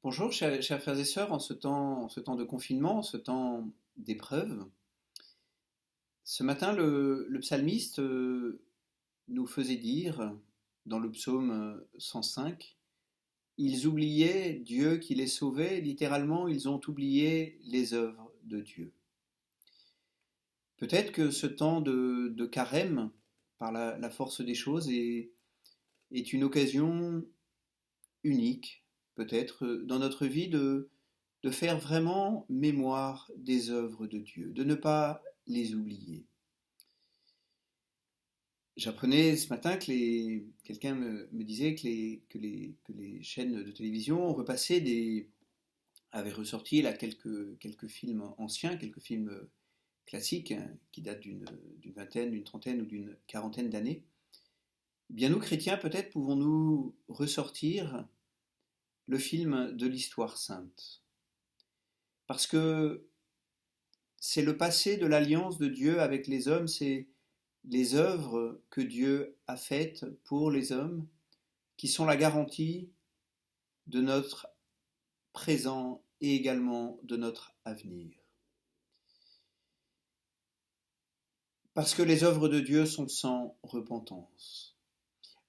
Bonjour, chers frères et sœurs, en ce temps de confinement, en ce temps d'épreuve. Ce matin, le psalmiste nous faisait dire, dans le psaume 105, ils oubliaient Dieu qui les sauvait, littéralement, ils ont oublié les œuvres de Dieu. Peut-être que ce temps de carême, par la force des choses, est une occasion unique, peut-être, dans notre vie de faire vraiment mémoire des œuvres de Dieu, de ne pas les oublier. J'apprenais ce matin quelqu'un me disait que les chaînes de télévision avaient ressorti là quelques films anciens, quelques films classiques, hein, qui datent d'une vingtaine, d'une trentaine ou d'une quarantaine d'années. Eh bien, nous, chrétiens, peut-être pouvons-nous ressortir le film de l'histoire sainte. Parce que c'est le passé de l'alliance de Dieu avec les hommes, c'est les œuvres que Dieu a faites pour les hommes qui sont la garantie de notre présent et également de notre avenir. Parce que les œuvres de Dieu sont sans repentance.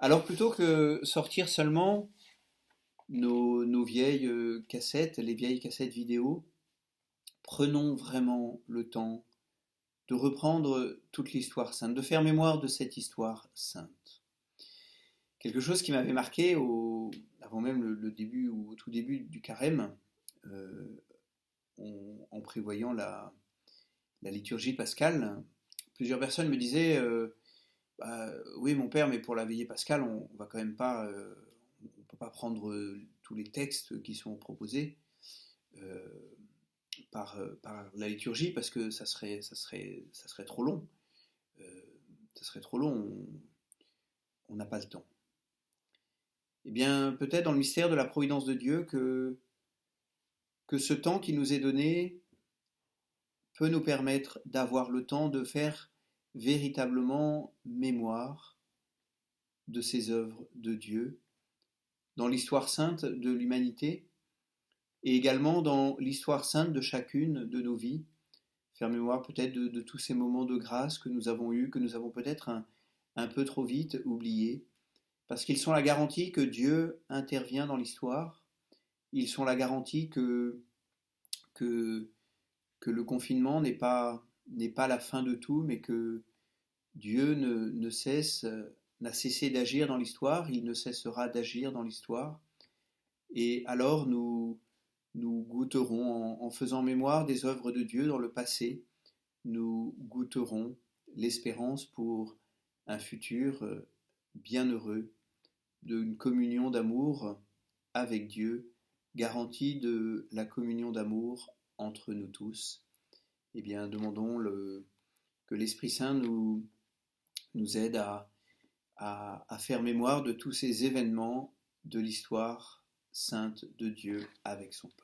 Alors plutôt que sortir seulement nos vieilles cassettes, les vieilles cassettes vidéo, prenons vraiment le temps de reprendre toute l'histoire sainte, de faire mémoire de cette histoire sainte. Quelque chose qui m'avait marqué avant même le début ou au tout début du carême, euh, en prévoyant la liturgie pascale, plusieurs personnes me disaient bah, oui mon père, mais pour la veillée pascale, on va quand même pas, on peut pas prendre tous les textes qui sont proposés. Euh, par la liturgie parce que ça serait trop long. Euh, Ça serait trop long, on n'a pas le temps. Eh bien, peut-être dans le mystère de la providence de Dieu que ce temps qui nous est donné peut nous permettre d'avoir le temps de faire véritablement mémoire de ces œuvres de Dieu dans l'histoire sainte de l'humanité et également dans l'histoire sainte de chacune de nos vies. Faire mémoire peut-être de tous ces moments de grâce que nous avons eus, que nous avons peut-être un peu trop vite oubliés, parce qu'ils sont la garantie que Dieu intervient dans l'histoire, ils sont la garantie que, que le confinement n'est pas la fin de tout, mais que Dieu n'a cessé d'agir dans l'histoire, il ne cessera d'agir dans l'histoire, et alors nous goûterons, en faisant mémoire des œuvres de Dieu dans le passé, nous goûterons l'espérance pour un futur bienheureux, d'une communion d'amour avec Dieu, garantie de la communion d'amour entre nous tous. Eh bien, demandons que l'Esprit Saint nous aide à faire mémoire de tous ces événements de l'histoire sainte de Dieu avec son peuple.